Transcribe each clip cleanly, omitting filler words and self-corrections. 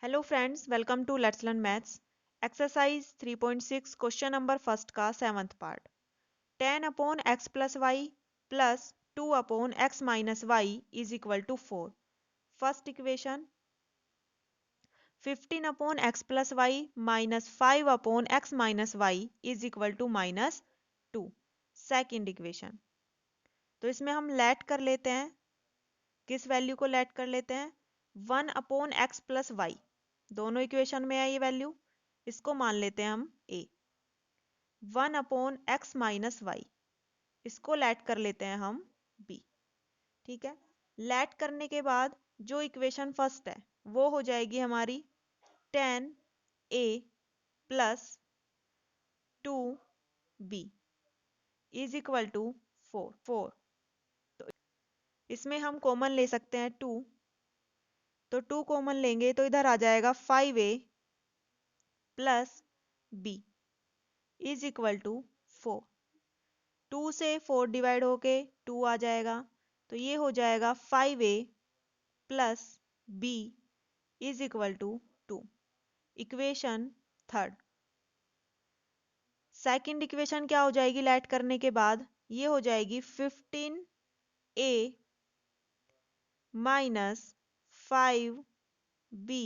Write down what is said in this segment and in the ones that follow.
Hello friends, welcome to let's learn maths. Exercise 3.6 question number first का 7th part. 10 upon x plus y plus 2 upon x minus y is equal to 4। First equation 15 upon x plus y minus 5 upon x minus y is equal to minus 2। Second equation, तो इसमें हम late कर लेते हैं। किस value को late कर लेते हैं? 1 अपॉन एक्स प्लस वाई, दोनों इक्वेशन में है ये वैल्यू, इसको मान लेते हैं हम a। 1 upon x minus y, इसको लेट कर लेते हैं हम b। ठीक है, लेट करने के बाद जो इक्वेशन फर्स्ट है वो हो जाएगी हमारी 10a plus 2b is equal to 4। तो इसमें हम कॉमन ले सकते हैं 2, तो 2 कॉमन लेंगे तो इधर आ जाएगा 5a plus b is equal to 4। 2 से 4 डिवाइड होके 2 आ जाएगा, तो ये हो जाएगा 5a plus b is equal to 2। Equation third. Second equation क्या हो जाएगी लेट करने के बाद? ये हो जाएगी 15a minus 5b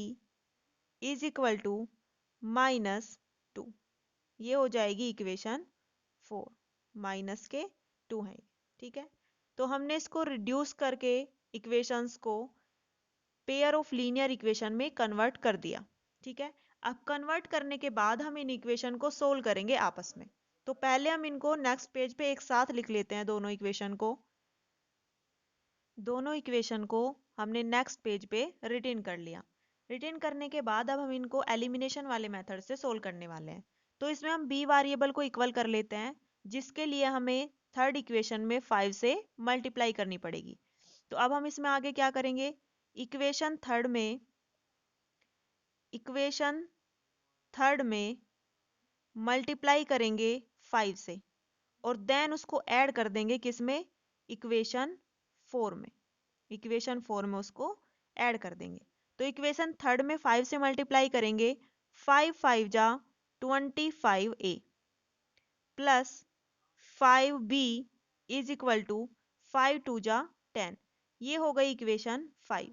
is equal to minus 2। ये हो जाएगी इक्वेशन 4। माइनस के 2 है। ठीक है, तो हमने इसको रिड्यूस करके इक्वेशंस को पेयर ऑफ लीनियर इक्वेशन में कन्वर्ट कर दिया। ठीक है, अब कन्वर्ट करने के बाद हम इन इक्वेशन को सोल्व करेंगे आपस में। तो पहले हम इनको नेक्स्ट पेज पे एक साथ लिख लेते हैं। दोनों इक्वेशन को हमने नेक्स्ट पेज पे रिटेन कर लिया। रिटेन करने के बाद अब हम इनको एलिमिनेशन वाले मेथड से सोल्व करने वाले हैं। तो इसमें हम b वेरिएबल को इक्वल कर लेते हैं, जिसके लिए हमें थर्ड इक्वेशन में 5 से मल्टीप्लाई करनी पड़ेगी। तो अब हम इसमें आगे क्या करेंगे? इक्वेशन थर्ड में मल्टीप्लाई करेंगे 5 से और देन उसको ऐड कर देंगे किसमें? इक्वेशन 4 में। इक्वेशन 4 में उसको ऐड कर देंगे। तो इक्वेशन थर्ड में 5 से मल्टीप्लाई करेंगे, 5 5 जा 25a plus 5b is equal to 5 2 जा 10। ये हो गई इक्वेशन 5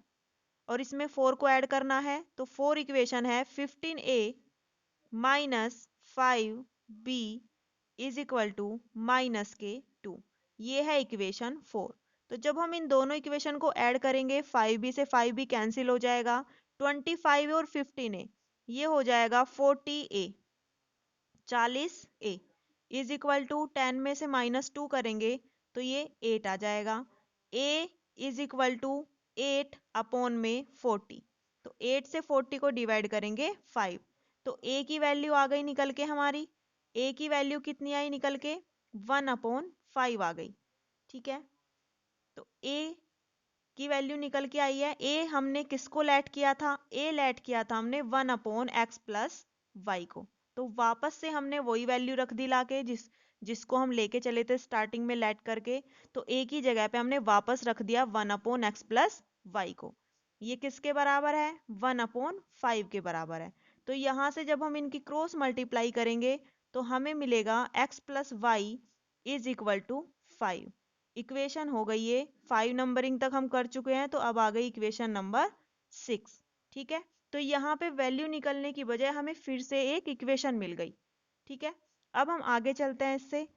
और इसमें 4 को ऐड करना है, तो 4 इक्वेशन है 15a minus 5b is equal to minus के 2। ये है इक्वेशन 4। तो जब हम इन दोनों इक्वेशन को ऐड करेंगे, 5b से 5b कैंसिल हो जाएगा, 25 और 15a ये हो जाएगा 40a 40a is equal to 10 में से -2 करेंगे तो ये 8 आ जाएगा। a is equal to 8 upon में 40, तो 8 से 40 को डिवाइड करेंगे 5, तो a की वैल्यू आ गई निकल के हमारी। a की वैल्यू कितनी आई निकल के? 1/5 आ गई। ठीक है, तो a की वैल्यू निकल के आई है। a हमने किसको लेट किया था? a लेट किया था हमने 1/x प्लस वाई को। तो वापस से हमने वही वैल्यू रख दी लाके, जिसको हम लेके चले थे स्टार्टिंग में लेट करके। तो a की जगह पे हमने वापस रख दिया 1/x प्लस वाई को। ये किसके बराबर है? 1/5 के बराबर है। तो यहां से जब हम इनकी क्रॉस मल्टीप्लाई करेंगे तो हमें मिलेगा x plus y is equal to 5। Equation हो गई ये 5, नंबरिंग तक हम कर चुके हैं, तो अब आ गई इक्वेशन नंबर 6। ठीक है, तो यहाँ पे वैल्यू निकलने की बजाय हमें फिर से एक इक्वेशन मिल गई। ठीक है, अब हम आगे चलते हैं। इससे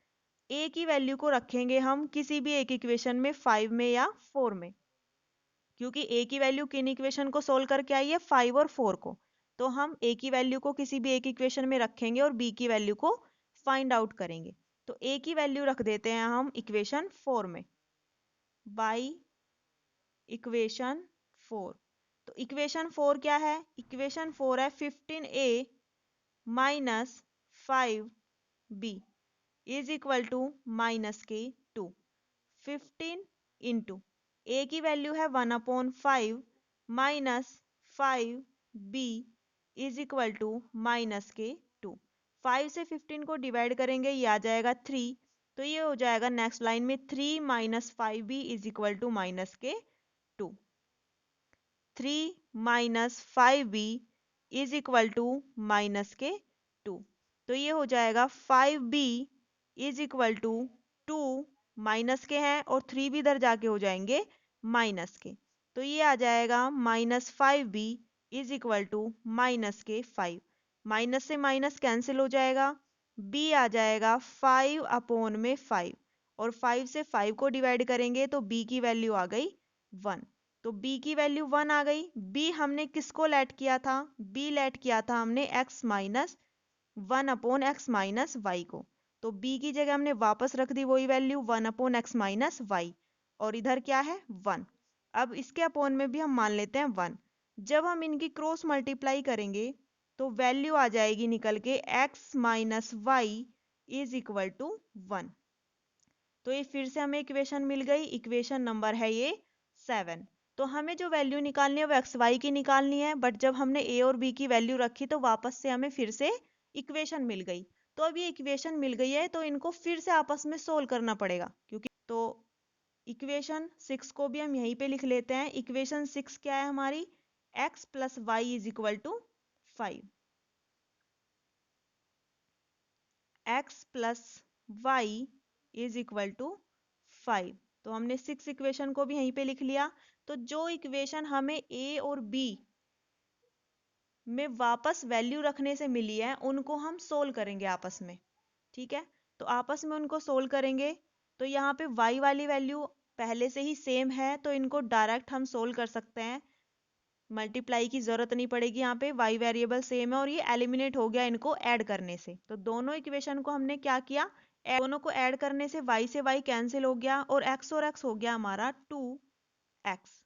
a की वैल्यू को रखेंगे हम किसी भी एक इक्वेशन में, 5 में या 4 में, क्योंकि a की वैल्यू किन इक्वेशन को सोल्व करके आई है? 5 और 4 को। तो हम a की वैल्यू को किसी भी एक इक्वेशन में रखेंगे और b की वैल्यू को फाइंड आउट करेंगे। तो a की वैल्यू रख देते हैं हम इक्वेशन 4 में बाई इक्वेशन 4। तो इक्वेशन 4 क्या है? इक्वेशन 4 है 15a minus 5b is equal to minus के 2। 15 इंटू a की वैल्यू है 1/5 minus 5b is equal to minus के 2। 5 से 15 को डिवाइड करेंगे, ये आ जाएगा 3, तो ये हो जाएगा नेक्स्ट लाइन में 3 minus 5b is equal to minus के 2। 3 minus 5b is equal to minus के 2। तो ये हो जाएगा 5b is equal to 2, minus के हैं और 3 भी इधर जाके हो जाएंगे माइनस के। तो ये आ जाएगा -5b is equal to minus के 5। माइनस से माइनस कैंसिल हो जाएगा, b आ जाएगा 5/5 और 5 से 5 को डिवाइड करेंगे तो b की वैल्यू आ गई 1। तो b की वैल्यू 1 आ गई। b हमने किसको लेट किया था? b लेट किया था हमने x minus 1/x minus Y को। तो b की जगह हमने वापस रख दी वही वैल्यू 1/x माइनस वाई, और इधर क्या है 1। अब इसके अपोन में भी हम मान लेते हैं 1। जब हम इनकी क्रॉस मल्टीप्लाई करेंगे तो वैल्यू आ जाएगी निकल के x minus y is equal to 1। तो ये फिर से हमें इक्वेशन मिल गई। इक्वेशन नंबर है ये 7। तो हमें जो वैल्यू निकालनी है वो एक्स वाई की निकालनी है, बट जब हमने ए और बी की वैल्यू रखी तो वापस से हमें फिर से इक्वेशन मिल गई। तो अब ये इक्वेशन मिल गई है तो इनको फिर से आपस में सोल्व करना पड़ेगा, क्योंकि तो इक्वेशन 6 को भी हम यहीं पे लिख लेते हैं। इक्वेशन 6 क्या है हमारी? x plus y is equal to 5। x plus y is equal to 5। तो हमने 6 इक्वेशन को भी यहीं पे लिख लिया। तो जो इक्वेशन हमें a और b में वापस वैल्यू रखने से मिली है उनको हम सोल्व करेंगे आपस में। ठीक है, तो आपस में उनको सोल्व करेंगे। तो यहाँ पे y वाली वैल्यू पहले से ही सेम है तो इनको डायरेक्ट हम सोल्व कर सकते हैं, मल्टीप्लाई की जरूरत नहीं पड़ेगी। यहाँ पे y वेरिएबल सेम है और ये एलिमिनेट हो गया इनको ऐड करने से। तो दोनों इक्वेशन को हमने क्या किया, दोनों को ऐड करने से y से y कैंसिल हो गया और x हो गया हमारा 2x।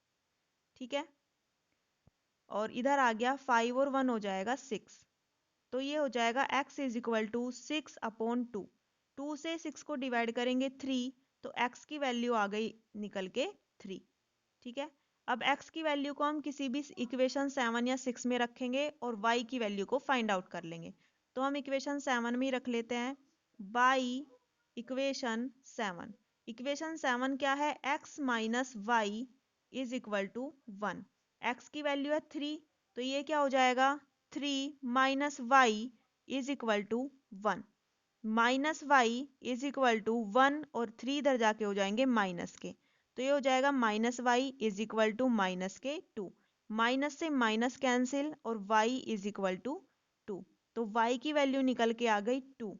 ठीक है, और इधर आ गया 5 और 1 हो जाएगा 6। तो ये हो जाएगा x इज इक्वल टू 6/2। 2 से 6 को डिवाइड करेंगे 3, तो x की वैल्यू आ गई निकल के 3। ठीक है, अब x की वैल्यू को हम किसी भी इक्वेशन 7 या 6 में रखेंगे और y की वैल्यू को फाइंड आउट कर लेंगे। तो हम इक्वेशन 7 में ही रख लेते हैं, बाई इक्वेशन 7। इक्वेशन 7 क्या है? x minus y is equal to 1। x की वैल्यू है 3, तो ये क्या हो जाएगा 3 minus y is equal to 1। Minus y is equal to 1 और 3 इधर जाके हो जाएंगे माइनस के। तो ये हो जाएगा minus y is equal to minus के 2। माइनस से माइनस कैंसिल और y इज इक्वल टू 2। तो y की वैल्यू निकल के आ गई 2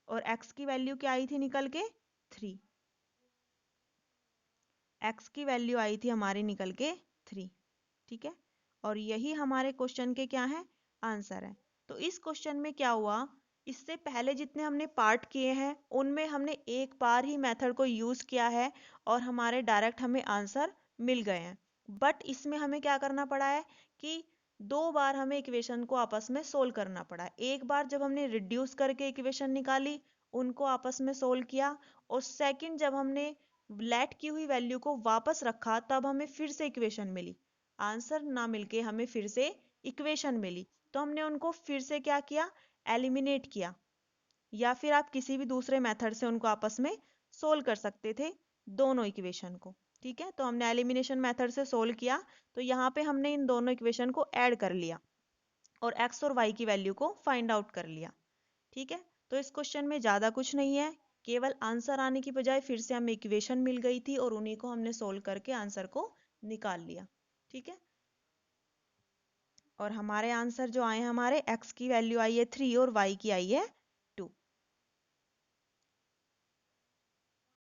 और x की वैल्यू क्या आई थी निकल के 3। x की वैल्यू आई थी हमारी निकल के 3। ठीक है, और यही हमारे क्वेश्चन के क्या है आंसर है। तो इस क्वेश्चन में क्या हुआ, इससे पहले जितने हमने पार्ट किए हैं उनमें हमने एक बार ही मेथड को यूज किया है और हमारे डायरेक्ट हमें आंसर मिल गए हैं। बट इसमें हमें क्या करना पड़ा है कि 2 बार हमें इक्वेशन को आपस में सोल्व करना पड़ा है। एक बार जब हमने रिड्यूस करके इक्वेशन निकाली, उनको आपस में सोल्व किया, और सेकंड जब हमने लेट की हुई वैल्यू को वापस रखा तब हमें फिर से इक्वेशन मिली। आंसर ना मिलके हमें फिर से इक्वेशन मिली, तो हमने उनको फिर से क्या किया, एलिमिनेट किया, या फिर आप किसी भी दूसरे मेथड से उनको आपस में सोल्व कर सकते थे दोनों इक्वेशन को। ठीक है, तो हमने एलिमिनेशन मेथड से सोल्व किया, तो यहाँ पे हमने इन दोनों इक्वेशन को ऐड कर लिया और x और y की वैल्यू को फाइंड आउट कर लिया। ठीक है, तो इस क्वेश्चन में ज़्यादा कुछ नहीं है, केवल आंसर आने की बजाय फिर से हमें इक्वेशन मिल गई थी और उन्हीं को हमने सोल्व करके आंसर को निकाल लिया। ठीक है, और हमारे आंसर जो आए हैं, हमारे x की वैल्यू आई है 3 और y की आई है